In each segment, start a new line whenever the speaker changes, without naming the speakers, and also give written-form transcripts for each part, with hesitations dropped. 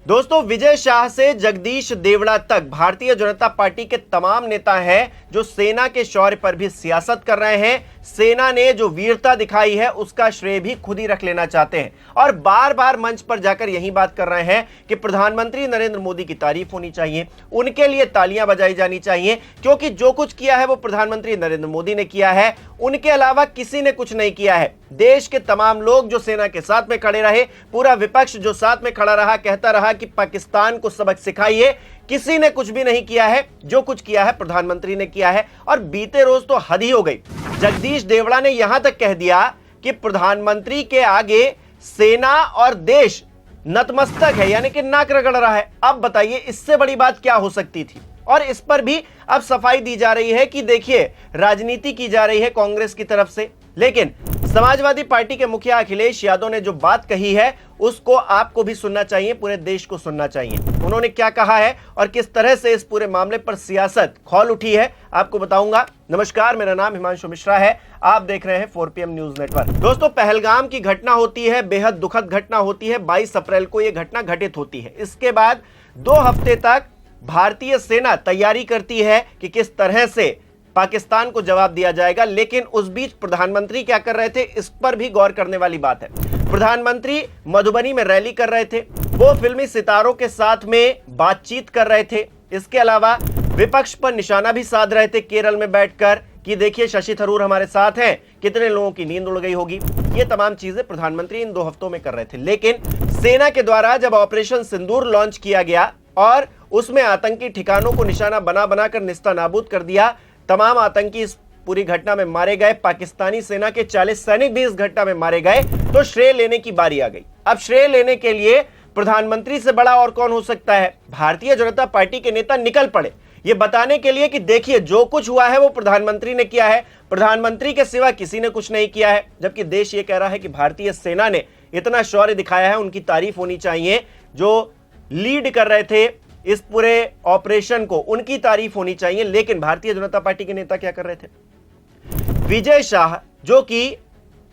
दोस्तों, विजय शाह से जगदीश देवड़ा तक भारतीय जनता पार्टी के तमाम नेता हैं जो सेना के शौर्य पर भी सियासत कर रहे हैं। सेना ने जो वीरता दिखाई है उसका श्रेय भी खुद ही रख लेना चाहते हैं और बार बार मंच पर जाकर यही बात कर रहे हैं कि प्रधानमंत्री नरेंद्र मोदी की तारीफ होनी चाहिए, उनके लिए तालियां बजाई जानी चाहिए, क्योंकि जो कुछ किया है वो प्रधानमंत्री नरेंद्र मोदी ने किया है, उनके अलावा किसी ने कुछ नहीं किया है। देश के तमाम लोग जो सेना के साथ में खड़े रहे, पूरा विपक्ष जो साथ में खड़ा रहा, कहता रहा कि पाकिस्तान को सबक सिखाइए, किसी ने कुछ भी नहीं किया है। जो कुछ किया है प्रधानमंत्री ने किया है और बीते रोज तो हद ही हो गई। जगदीश देवड़ा ने यहां तक कह दिया कि प्रधानमंत्री के आगे सेना और देश नतमस्तक है, यानी कि नाक रगड़ रहा है। अब बताइए इससे बड़ी बात क्या हो सकती थी। और इस पर भी अब सफाई दी जा रही है कि देखिए राजनीति की जा रही है कांग्रेस की तरफ से, लेकिन समाजवादी पार्टी के मुखिया अखिलेश यादव ने जो बात कही है उसको आपको भी सुनना चाहिए, पूरे देश को सुनना चाहिए। उन्होंने क्या कहा है और किस तरह से इस पूरे मामले पर सियासत खौल उठी है आपको बताऊंगा। नमस्कार, मेरा नाम हिमांशु मिश्रा है, आप देख रहे हैं 4PM न्यूज नेटवर्क। दोस्तों, पहलगाम की घटना होती है, बेहद दुखद घटना होती है। 22 अप्रैल को यह घटना घटित होती है। इसके बाद 2 हफ्ते तक भारतीय सेना तैयारी करती है कि किस तरह से पाकिस्तान को जवाब दिया जाएगा, लेकिन उस बीच प्रधानमंत्री क्या कर रहे थे इस पर भी गौर करने वाली बात है। प्रधानमंत्री मधुबनी में रैली कर रहे थे, वो फिल्मी सितारों के साथ में बातचीत कर रहे थे। इसके अलावा विपक्ष पर निशाना भी साध रहे थे केरल में बैठकर कि देखिए शशि थरूर हमारे साथ हैं, कितने लोगों की नींद उड़ गई होगी। ये तमाम चीजें प्रधानमंत्री इन 2 हफ्तों में कर रहे थे। लेकिन सेना के द्वारा जब ऑपरेशन सिंदूर लॉन्च किया गया और उसमें आतंकी ठिकानों को निशाना बना बनाकर निस्तानाबूद कर दिया, तमाम आतंकी इस पूरी घटना में मारे गए, पाकिस्तानी सेना के 40 सैनिक भी इस घटना में मारे गए, तो श्रेय लेने की बारी आ गई। अब श्रेय लेने के लिए प्रधानमंत्री से बड़ा और कौन हो सकता है। भारतीय जनता पार्टी के नेता निकल पड़े ये बताने के लिए कि देखिए जो कुछ हुआ है वो प्रधानमंत्री ने किया है, प्रधानमंत्री के सिवा किसी ने कुछ नहीं किया है। जबकि देश ये कह रहा है कि भारतीय सेना ने इतना शौर्य दिखाया है, उनकी तारीफ होनी चाहिए। जो लीड कर रहे थे इस पूरे ऑपरेशन को, उनकी तारीफ होनी चाहिए। लेकिन भारतीय जनता पार्टी के नेता क्या कर रहे थे। विजय शाह जो कि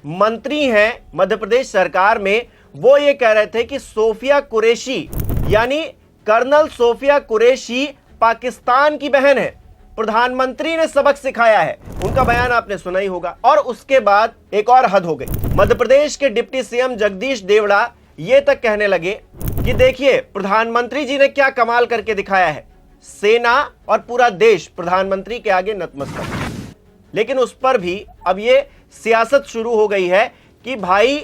मंत्री हैं मध्य प्रदेश सरकार में, वो ये कह रहे थे कि सोफिया कुरैशी यानी कर्नल सोफिया कुरैशी पाकिस्तान की बहन है, प्रधानमंत्री ने सबक सिखाया है। उनका बयान आपने सुना ही होगा। और उसके बाद एक और हद हो गई। मध्य प्रदेश के डिप्टी सीएम जगदीश देवड़ा ये तक कहने लगे कि देखिए प्रधानमंत्री जी ने क्या कमाल करके दिखाया है, सेना और पूरा देश प्रधानमंत्री के आगे नतमस्तक है। लेकिन उस पर भी अब ये सियासत शुरू हो गई है कि भाई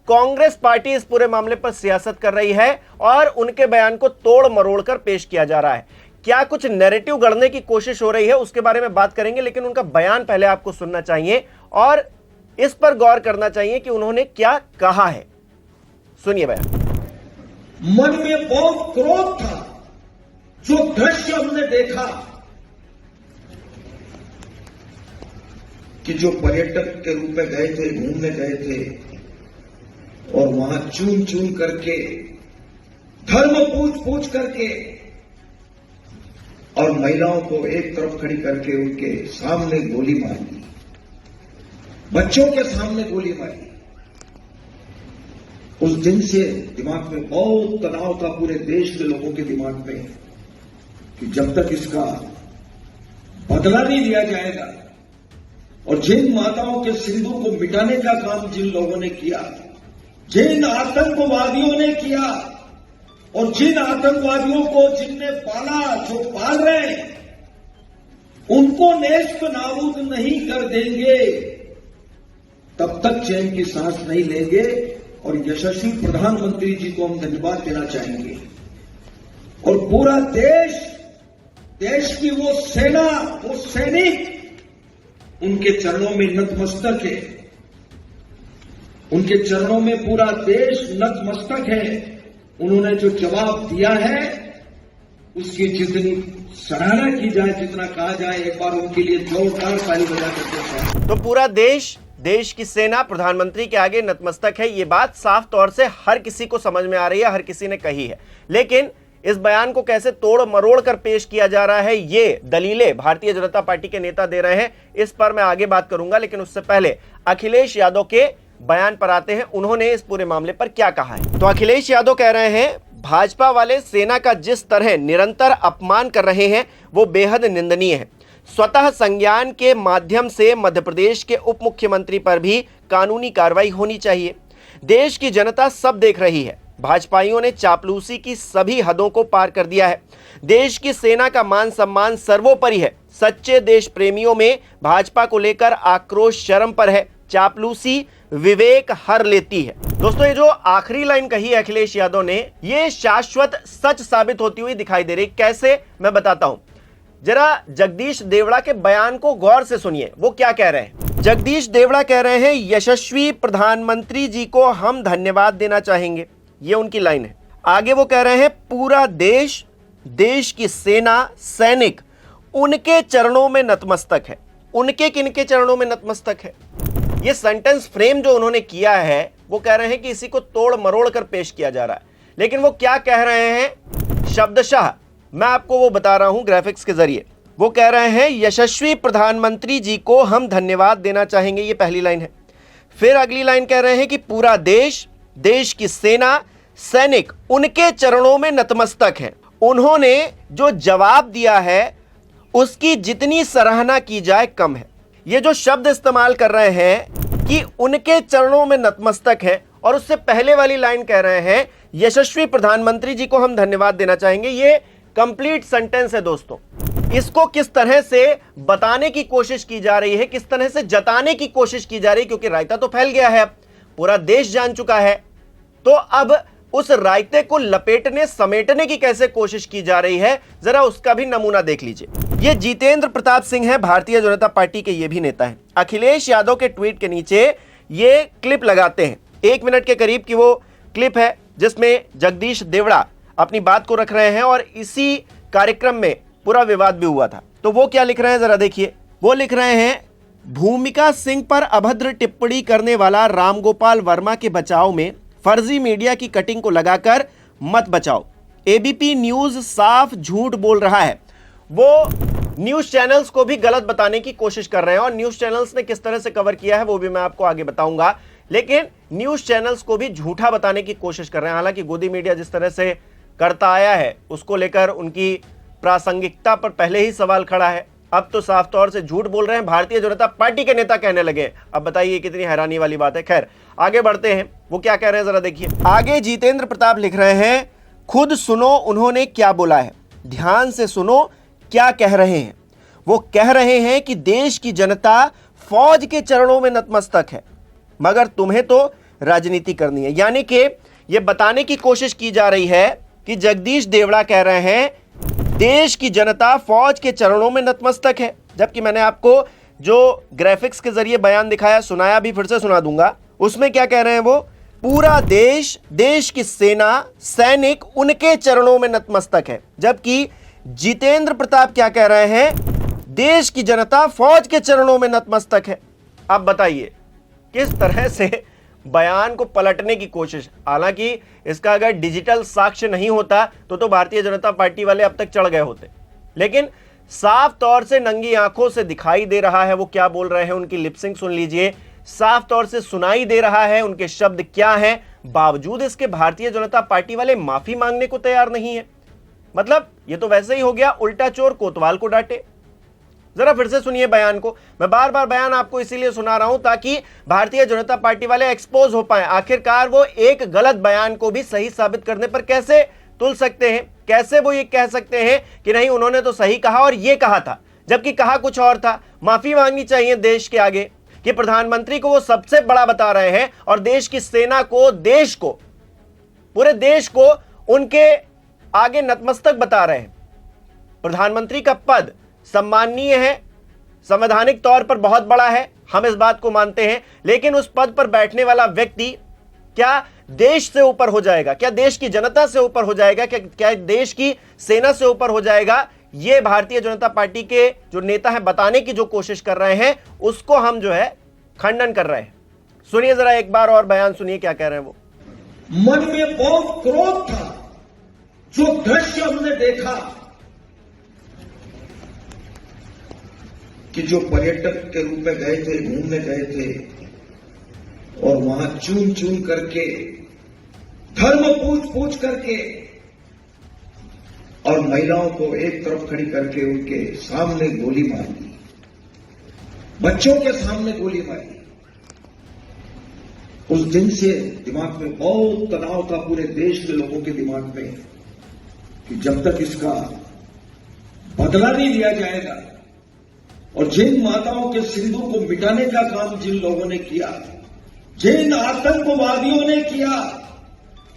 कांग्रेस पार्टी इस पूरे मामले पर सियासत कर रही है और उनके बयान को तोड़ मरोड़ कर पेश किया जा रहा है। क्या कुछ नैरेटिव गढ़ने की कोशिश हो रही है उसके बारे में बात करेंगे, लेकिन उनका बयान पहले आपको सुनना चाहिए और इस पर गौर करना चाहिए कि उन्होंने क्या कहा है। सुनिए बयान।
मन में बहुत क्रोध था। जो दृश्य हमने देखा कि जो पर्यटक के रूप में गए थे, घूमने गए थे और वहां चून चून करके धर्म पूछ करके और महिलाओं को एक तरफ खड़ी करके उनके सामने गोली मारी, बच्चों के सामने गोली मारी। उस दिन से दिमाग में बहुत तनाव था, पूरे देश के लोगों के दिमाग में, कि जब तक इसका बदला नहीं लिया जाएगा और जिन माताओं के सिंदूर को मिटाने का काम जिन लोगों ने किया, जिन आतंकवादियों ने किया और जिन आतंकवादियों को जिनने पाला, जो पाल रहे हैं, उनको नेस्त नाबूद नहीं कर देंगे तब तक चैन की सांस नहीं लेंगे। और यशस्वी प्रधानमंत्री जी को हम धन्यवाद देना चाहेंगे और पूरा देश की वो सेना, वो सैनिक उनके चरणों में नतमस्तक है, उनके चरणों में पूरा देश नतमस्तक है। उन्होंने जो जवाब दिया है उसकी जितनी सराहना की जाए, जितना कहा जाए, एक बार उनके लिए जोरदार ताली बजा करते हैं।
तो पूरा देश की सेना प्रधानमंत्री के आगे नतमस्तक है। ये बात साफ तौर से हर किसी को समझ में आ रही है, हर किसी ने कही है। लेकिन इस बयान को कैसे तोड़ मरोड़ कर पेश किया जा रहा है, ये दलीलें भारतीय जनता पार्टी के नेता दे रहे हैं, इस पर मैं आगे बात करूंगा। लेकिन उससे पहले अखिलेश यादव के बयान पर आते हैं। उन्होंने इस पूरे मामले पर क्या कहा है। तो अखिलेश यादव कह रहे हैं भाजपा वाले सेना का जिस तरह निरंतर अपमान कर रहे हैं वो बेहद निंदनीय है। स्वतः संज्ञान के माध्यम से मध्य प्रदेश के उप मुख्यमंत्री पर भी कानूनी कार्रवाई होनी चाहिए। देश की जनता सब देख रही है, भाजपाइयों ने चापलूसी की सभी हदों को पार कर दिया है। देश की सेना का मान सम्मान सर्वोपरि है। सच्चे देश प्रेमियों में भाजपा को लेकर आक्रोश चरम पर है। चापलूसी विवेक हर लेती है। दोस्तों, ये जो आखिरी लाइन कही है अखिलेश यादव ने, ये शाश्वत सच साबित होती हुई दिखाई दे रही। कैसे, मैं बताता हूं। जरा जगदीश देवड़ा के बयान को गौर से सुनिए, वो क्या कह रहे हैं। जगदीश देवड़ा कह रहे हैं, यशस्वी प्रधानमंत्री जी को हम धन्यवाद देना चाहेंगे। ये उनकी लाइन है। आगे वो कह रहे हैं, पूरा देश, देश की सेना, सैनिक उनके चरणों में नतमस्तक है। उनके किनके चरणों में नतमस्तक है? ये सेंटेंस फ्रेम जो उन्होंने किया है, वो कह रहे हैं कि इसी को तोड़ मरोड़ कर पेश किया जा रहा है। लेकिन वो क्या कह रहे हैं शब्दशः, मैं आपको वो बता रहा हूं ग्राफिक्स के जरिए। वो कह रहे हैं, यशस्वी प्रधानमंत्री जी को हम धन्यवाद देना चाहेंगे। ये पहली लाइन है। फिर अगली लाइन कह रहे हैं कि पूरा देश, देश की सेना, सैनिक उनके चरणों में नतमस्तक हैं। उन्होंने जो जवाब दिया है उसकी जितनी सराहना की जाए कम है। ये जो शब्द इस्तेमाल कर रहे हैं कि उनके चरणों में नतमस्तक है, और उससे पहले वाली लाइन कह रहे हैं यशस्वी प्रधानमंत्री जी को हम धन्यवाद देना चाहेंगे, ये कंप्लीट सेंटेंस है दोस्तों। इसको किस तरह से बताने की कोशिश की जा रही है, किस तरह से जताने की कोशिश की जा रही है, क्योंकि रायता तो फैल गया है, अब पूरा देश जान चुका है। तो अब उस रायते को लपेटने समेटने की कैसे कोशिश की जा रही है, जरा उसका भी नमूना देख लीजिए। ये जितेंद्र प्रताप सिंह है, भारतीय जनता पार्टी के ये भी नेता हैं। अखिलेश यादव के ट्वीट के नीचे ये क्लिप लगाते हैं। 1 मिनट के करीब की वो क्लिप है जिसमें जगदीश देवड़ा अपनी बात को रख रहे हैं, और इसी कार्यक्रम में पूरा विवाद भी हुआ था। तो वो क्या लिख रहे हैं जरा देखिए। वो लिख रहे हैं, भूमिका सिंह पर अभद्र टिप्पणी करने वाला रामगोपाल वर्मा के बचाव में फर्जी मीडिया की कटिंग को लगाकर मत बचाओ। एबीपी न्यूज साफ झूठ बोल रहा है। वो न्यूज चैनल्स को भी गलत बताने की कोशिश कर रहे हैं, और न्यूज चैनल्स ने किस तरह से कवर किया है वो भी मैं आपको आगे बताऊंगा। लेकिन न्यूज चैनल्स को भी झूठा बताने की कोशिश कर रहे हैं। हालांकि गोदी मीडिया जिस तरह से करता आया है उसको लेकर उनकी प्रासंगिकता पर पहले ही सवाल खड़ा है। अब तो साफ तौर से झूठ बोल रहे हैं, भारतीय जनता पार्टी के नेता कहने लगे। अब बताइए कितनी हैरानी वाली बात है। खैर, आगे बढ़ते हैं। वो क्या कह रहे हैं जरा देखिए। आगे जितेंद्र प्रताप लिख रहे हैं, खुद सुनो उन्होंने क्या बोला है, ध्यान से सुनो क्या कह रहे हैं। वो कह रहे हैं कि देश की जनता फौज के चरणों में नतमस्तक है, मगर तुम्हें तो राजनीति करनी है। यानी कि यह बताने की कोशिश की जा रही है कि जगदीश देवड़ा कह रहे हैं देश की जनता फौज के चरणों में नतमस्तक है, जबकि मैंने आपको जो ग्राफिक्स के जरिए बयान दिखाया, सुनाया, भी फिर से सुना दूंगा। उसमें क्या कह रहे हैं वो, पूरा देश, देश की सेना, सैनिक उनके चरणों में नतमस्तक है। जबकि जितेंद्र प्रताप क्या कह रहे हैं, देश की जनता फौज के चरणों में नतमस्तक है। अब बताइए किस तरह से बयान को पलटने की कोशिश। हालांकि इसका अगर डिजिटल साक्ष्य नहीं होता तो भारतीय जनता पार्टी वाले अब तक चढ़ गए होते, लेकिन साफ तौर से नंगी आंखों से दिखाई दे रहा है वो क्या बोल रहे हैं। उनकी लिपसिंग सुन लीजिए, साफ तौर से सुनाई दे रहा है उनके शब्द क्या हैं। बावजूद इसके भारतीय जनता पार्टी वाले माफी मांगने को तैयार नहीं है। मतलब ये तो वैसे ही हो गया उल्टा चोर कोतवाल को डांटे। जरा फिर से सुनिए बयान को। मैं बार बार बयान आपको इसीलिए सुना रहा हूं ताकि भारतीय जनता पार्टी वाले एक्सपोज हो पाए। आखिरकार वो एक गलत बयान को भी सही साबित करने पर कैसे तुल सकते हैं, कैसे वो ये कह सकते हैं कि नहीं उन्होंने तो सही कहा और ये कहा था, जबकि कहा कुछ और था। माफी मांगनी चाहिए देश के आगे कि प्रधानमंत्री को वो सबसे बड़ा बता रहे हैं और देश की सेना को, देश को, पूरे देश को उनके आगे नतमस्तक बता रहे हैं। प्रधानमंत्री का पद सम्माननीय है, संवैधानिक तौर पर बहुत बड़ा है, हम इस बात को मानते हैं, लेकिन उस पद पर बैठने वाला व्यक्ति क्या देश से ऊपर हो जाएगा, क्या देश की जनता से ऊपर हो जाएगा, क्या देश की सेना से ऊपर हो जाएगा? ये भारतीय जनता पार्टी के जो नेता हैं बताने की जो कोशिश कर रहे हैं, उसको हम जो है खंडन कर रहे हैं। सुनिए जरा एक बार और बयान सुनिए क्या कह रहे हैं वो।
मन में बहुत क्रोध था, जो दृश्य हमने देखा कि जो पर्यटक के रूप में गए थे, घूमने गए थे और वहां चून चून करके, धर्म पूछ पूछ करके और महिलाओं को एक तरफ खड़ी करके उनके सामने गोली मार दी, बच्चों के सामने गोली मारी। उस दिन से दिमाग में बहुत तनाव था पूरे देश के लोगों के दिमाग में कि जब तक इसका बदला नहीं लिया जाएगा और जिन माताओं के सिंदूर को मिटाने का काम जिन लोगों ने किया, जिन आतंकवादियों ने किया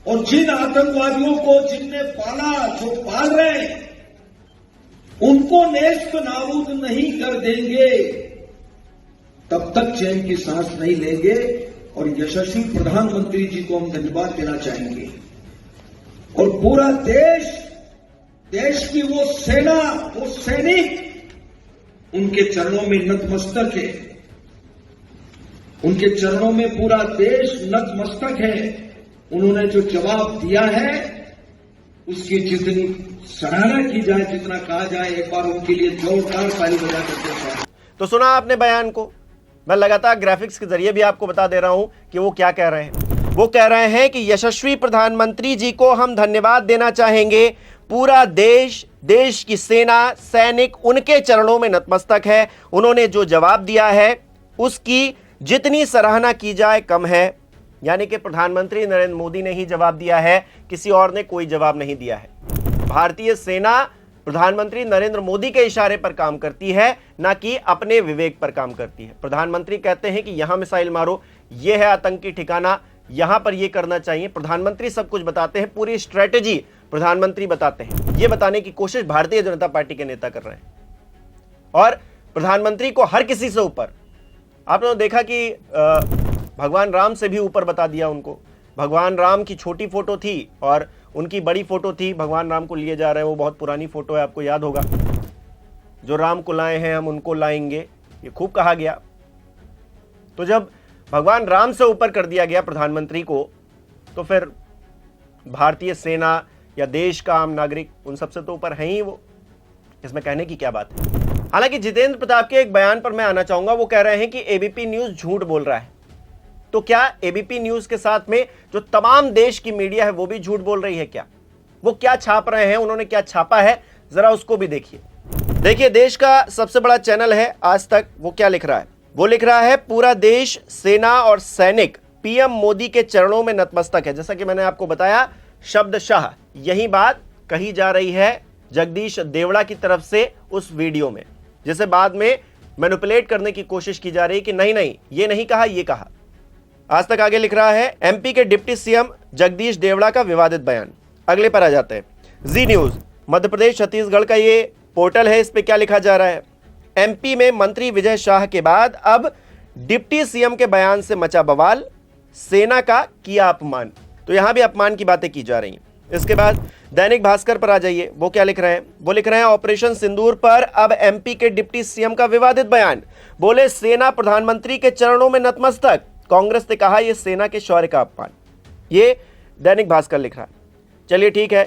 और जिन आतंकवादियों को जिनने पाला, जो पाल रहे हैं, उनको नेस्त नाबूद नहीं कर देंगे तब तक चैन की सांस नहीं लेंगे। और यशस्वी प्रधानमंत्री जी को हम धन्यवाद देना चाहेंगे और पूरा देश की वो सेना, वो सैनिक उनके चरणों में नतमस्तक है, उनके चरणों में पूरा देश नतमस्तक है। उन्होंने जो जवाब दिया है उसकी जितनी सराहना की जाए, जितना कहा जाए, एक बार उनके लिए जोरदार ताली बजा करके।
तो सुना आपने बयान को। मैं लगातार ग्राफिक्स के जरिए भी आपको बता दे रहा हूं कि वो क्या कह रहे हैं। वो कह रहे हैं कि यशस्वी प्रधानमंत्री जी को हम धन्यवाद देना चाहेंगे। पूरा देश की सेना, सैनिक उनके चरणों में नतमस्तक है। उन्होंने जो जवाब दिया है उसकी जितनी सराहना की जाए कम है। यानी कि प्रधानमंत्री नरेंद्र मोदी ने ही जवाब दिया है, किसी और ने कोई जवाब नहीं दिया है। भारतीय सेना प्रधानमंत्री नरेंद्र मोदी के इशारे पर काम करती है, ना कि अपने विवेक पर काम करती है। प्रधानमंत्री कहते हैं कि यहां मिसाइल मारो, यह है आतंकी ठिकाना, यहां पर यह करना चाहिए। प्रधानमंत्री सब कुछ बताते हैं, पूरी स्ट्रेटेजी प्रधानमंत्री बताते हैं। यह बताने की कोशिश भारतीय जनता पार्टी के नेता कर रहे हैं और प्रधानमंत्री को हर किसी से ऊपर, आपने देखा कि भगवान राम से भी ऊपर बता दिया उनको। भगवान राम की छोटी फोटो थी और उनकी बड़ी फोटो थी। भगवान राम को लिए जा रहे हैं, वो बहुत पुरानी फोटो है, आपको याद होगा। जो राम को लाए हैं हम उनको लाएंगे, ये खूब कहा गया। तो जब भगवान राम से ऊपर कर दिया गया प्रधानमंत्री को, तो फिर भारतीय सेना या देश का आम नागरिक उन सबसे तो ऊपर है ही वो। इसमें कहने की क्या बात है। हालांकि जितेंद्र प्रताप के एक बयान पर मैं आना चाहूंगा। वो कह रहे हैं कि एबीपी न्यूज झूठ बोल रहा है। तो क्या एबीपी न्यूज के साथ में जो तमाम देश की मीडिया है वो भी झूठ बोल रही है क्या? वो क्या छाप रहे हैं, उन्होंने क्या छापा है, जरा उसको भी देखिए। देखिए, देश का सबसे बड़ा चैनल है आज तक, वो क्या लिख रहा है? वो लिख रहा है पूरा देश, सेना और सैनिक पीएम मोदी के चरणों में नतमस्तक है। जैसा कि मैंने आपको बताया, शब्दशः यही बात कही जा रही है जगदीश देवड़ा की तरफ से उस वीडियो में, जिसे बाद में मैनिपुलेट करने की कोशिश की जा रही है कि नहीं ये नहीं कहा, ये कहा। आज तक आगे लिख रहा है एमपी के डिप्टी सीएम जगदीश देवड़ा का विवादित बयान। अगले पर आ जाते हैं। जी न्यूज मध्य प्रदेश छत्तीसगढ़ का ये पोर्टल है, इस पे क्या लिखा जा रहा है? एमपी में मंत्री विजय शाह के बाद अब डिप्टी सीएम के बयान से मचा बवाल, सेना का किया अपमान। तो यहां भी अपमान की बातें की जा रही हैं। इसके बाद दैनिक भास्कर पर आ जाइए, वो क्या लिख रहे हैं? वो लिख रहे हैं ऑपरेशन सिंदूर पर अब एमपी के डिप्टी सीएम का विवादित बयान। बोले सेना प्रधानमंत्री के चरणों में नतमस्तक, कांग्रेस ने कहा यह सेना के शौर्य का अपमान। ये दैनिक भास्कर लिख रहा है। चलिए ठीक है,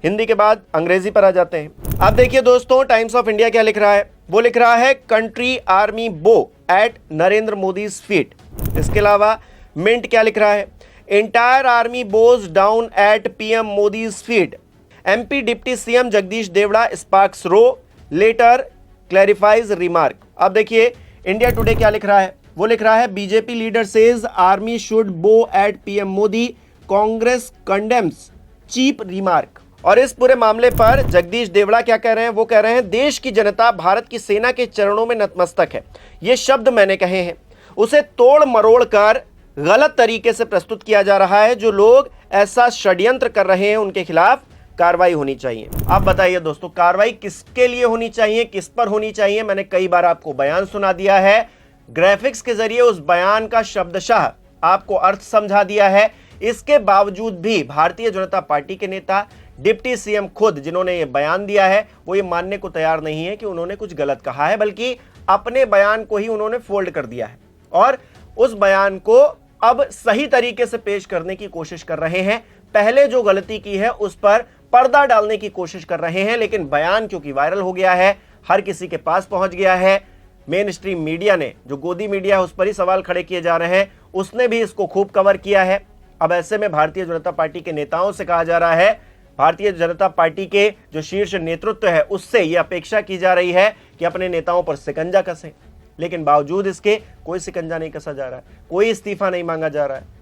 हिंदी के बाद अंग्रेजी पर आ जाते हैं। अब देखिए दोस्तों, टाइम्स ऑफ इंडिया क्या लिख रहा है? वो लिख रहा है country army bow at Narendra Modi's feet. इसके अलावा मिंट क्या लिख रहा है? Entire army bows down at PM Modi's feet. MP deputy CM Jagdish Devda sparks row, letter clarifies remark. अब देखिए इंडिया टुडे क्या लिख रहा है? वो लिख रहा है BJP leader says army should bow at PM Modi, Congress condemns cheap remark. और इस पूरे मामले पर जगदीश देवड़ा क्या कह रहे हैं? वो कह रहे हैं देश की जनता भारत की सेना के चरणों में नतमस्तक है। ये शब्द मैंने कहे हैं, उसे तोड़ मरोड़ कर गलत तरीके से प्रस्तुत किया जा रहा है। जो लोग ऐसा षड्यंत्र कर रहे हैं उनके खिलाफ कार्रवाई होनी चाहिए। आप बताइए दोस्तों, कार्रवाई किसके लिए होनी चाहिए, किस पर होनी चाहिए? मैंने कई बार आपको बयान सुना दिया है, ग्राफिक्स के जरिए उस बयान का शब्दशः आपको अर्थ समझा दिया है। इसके बावजूद भी भारतीय जनता पार्टी के नेता, डिप्टी सीएम खुद जिन्होंने ये बयान दिया है, वो ये मानने को तैयार नहीं है कि उन्होंने कुछ गलत कहा है, बल्कि अपने बयान को ही उन्होंने फोल्ड कर दिया है और उस बयान को अब सही तरीके से पेश करने की कोशिश कर रहे हैं। पहले जो गलती की है उस पर पर्दा डालने की कोशिश कर रहे हैं, लेकिन बयान क्योंकि वायरल हो गया है, हर किसी के पास पहुंच गया है, मेन स्ट्रीम मीडिया ने, जो गोदी मीडिया है उस पर ही सवाल खड़े किए जा रहे हैं, उसने भी इसको खूब कवर किया है। अब ऐसे में भारतीय जनता पार्टी के नेताओं से कहा जा रहा है, भारतीय जनता पार्टी के जो शीर्ष नेतृत्व है उससे यह अपेक्षा की जा रही है कि अपने नेताओं पर शिकंजा कसे, लेकिन बावजूद इसके कोई शिकंजा नहीं कसा जा रहा है, कोई इस्तीफा नहीं मांगा जा रहा है।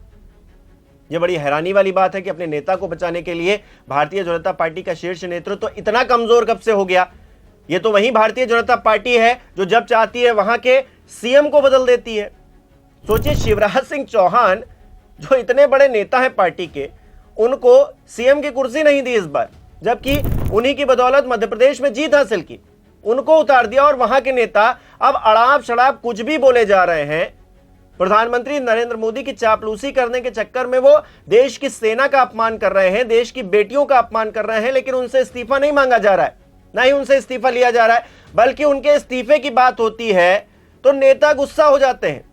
यह बड़ी हैरानी वाली बात है कि अपने नेता को बचाने के लिए भारतीय जनता पार्टी का शीर्ष नेतृत्व इतना कमजोर कब से हो गया। यह तो वही भारतीय जनता पार्टी है जो जब चाहती है वहां के सीएम को बदल देती है। सोचिए, शिवराज सिंह चौहान जो इतने बड़े नेता हैं पार्टी के, उनको सीएम की कुर्सी नहीं दी इस बार, जबकि उन्हीं की बदौलत मध्य प्रदेश में जीत हासिल की, उनको उतार दिया और वहां के नेता अब अड़ाप शड़ाप कुछ भी बोले जा रहे हैं। प्रधानमंत्री नरेंद्र मोदी की चापलूसी करने के चक्कर में वो देश की सेना का अपमान कर रहे हैं, देश की बेटियों का अपमान कर रहे हैं, लेकिन उनसे इस्तीफा नहीं मांगा जा रहा है, ना ही उनसे इस्तीफा लिया जा रहा है, बल्कि उनके इस्तीफे की बात होती है तो नेता गुस्सा हो जाते हैं।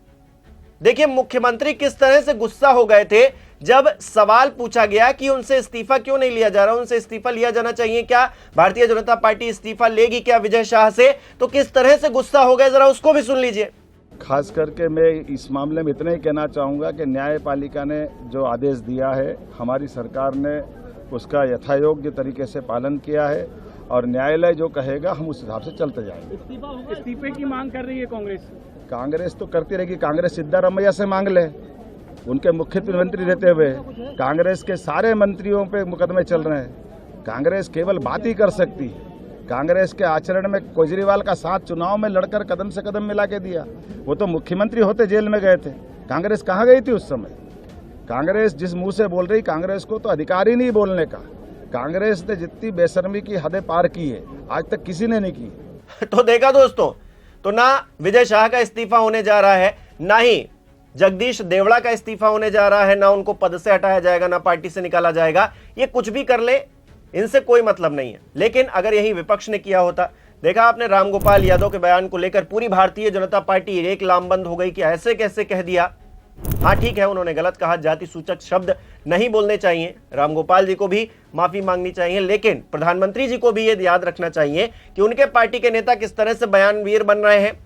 देखिए मुख्यमंत्री किस तरह से गुस्सा हो गए थे जब सवाल पूछा गया कि उनसे इस्तीफा क्यों नहीं लिया जा रहा, उनसे इस्तीफा लिया जाना चाहिए, क्या भारतीय जनता पार्टी इस्तीफा लेगी क्या विजय शाह से, तो किस तरह से गुस्सा हो गए जरा उसको भी सुन लीजिए।
खास करके मैं इस मामले में इतना ही कहना चाहूँगा कि न्यायपालिका ने जो आदेश दिया है, हमारी सरकार ने उसका यथायोग्य तरीके से पालन किया है और न्यायालय जो कहेगा हम उस हिसाब से चलते जाएंगे।
इस्तीफे की मांग कर रही है
कांग्रेस तो करती रहेगी, कांग्रेस सिद्धारमैया से मांग ले, उनके मुख्यमंत्री रहते हुए कांग्रेस के सारे मंत्रियों पे मुकदमे चल रहे हैं। कांग्रेस केवल बात ही कर सकती है। कांग्रेस के आचरण में केजरीवाल का साथ चुनाव में लड़कर कदम से कदम मिला के दिया, वो तो मुख्यमंत्री होते जेल में गए थे। कांग्रेस कहाँ गई थी उस समय? कांग्रेस जिस मुंह से बोल रही, कांग्रेस को तो अधिकार ही नहीं बोलने का। कांग्रेस ने जितनी बेशर्मी की हदें पार की है आज तक किसी ने नहीं की।
तो देखा दोस्तों, तो ना विजय शाह का इस्तीफा होने जा रहा है, ना ही जगदीश देवड़ा का इस्तीफा होने जा रहा है, ना उनको पद से हटाया जाएगा, ना पार्टी से निकाला जाएगा। ये कुछ भी कर ले, इनसे कोई मतलब नहीं है। लेकिन अगर यही विपक्ष ने किया होता, देखा आपने रामगोपाल यादव के बयान को लेकर पूरी भारतीय जनता पार्टी एक लामबंद हो गई कि ऐसे कैसे कह दिया। हाँ ठीक है, उन्होंने गलत कहा, जाति सूचक शब्द नहीं बोलने चाहिए, रामगोपाल जी को भी माफी मांगनी चाहिए, लेकिन प्रधानमंत्री जी को भी ये याद रखना चाहिए कि उनके पार्टी के नेता किस तरह से बयानवीर बन रहे हैं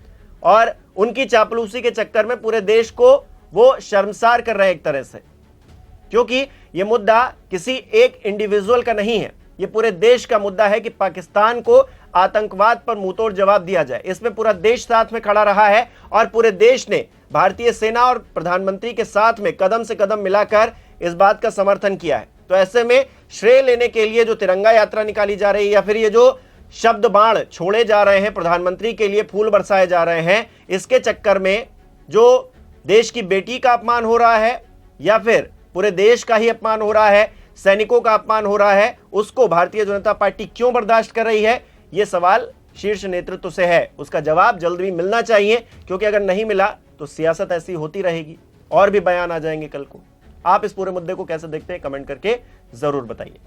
और उनकी चापलूसी के चक्कर में पूरे देश को वो शर्मसार कर रहे हैं एक तरह से। क्योंकि ये मुद्दा किसी एक इंडिविजुअल का नहीं है, ये पूरे देश का मुद्दा है कि पाकिस्तान को आतंकवाद पर मुंहतोड़ जवाब दिया जाए। इसमें पूरा देश साथ में खड़ा रहा है और पूरे देश ने भारतीय सेना और प्रधानमंत्री के साथ में कदम से कदम मिलाकर इस बात का समर्थन किया है। तो ऐसे में श्रेय लेने के लिए जो तिरंगा यात्रा निकाली जा रही है या फिर ये जो शब्द बाण छोड़े जा रहे हैं, प्रधानमंत्री के लिए फूल बरसाए जा रहे हैं, इसके चक्कर में जो देश की बेटी का अपमान हो रहा है या फिर पूरे देश का ही अपमान हो रहा है, सैनिकों का अपमान हो रहा है, उसको भारतीय जनता पार्टी क्यों बर्दाश्त कर रही है? यह सवाल शीर्ष नेतृत्व से है, उसका जवाब जल्द भी मिलना चाहिए, क्योंकि अगर नहीं मिला तो सियासत ऐसी होती रहेगी और भी बयान आ जाएंगे कल को। आप इस पूरे मुद्दे को कैसे देखते हैं, कमेंट करके जरूर बताइए।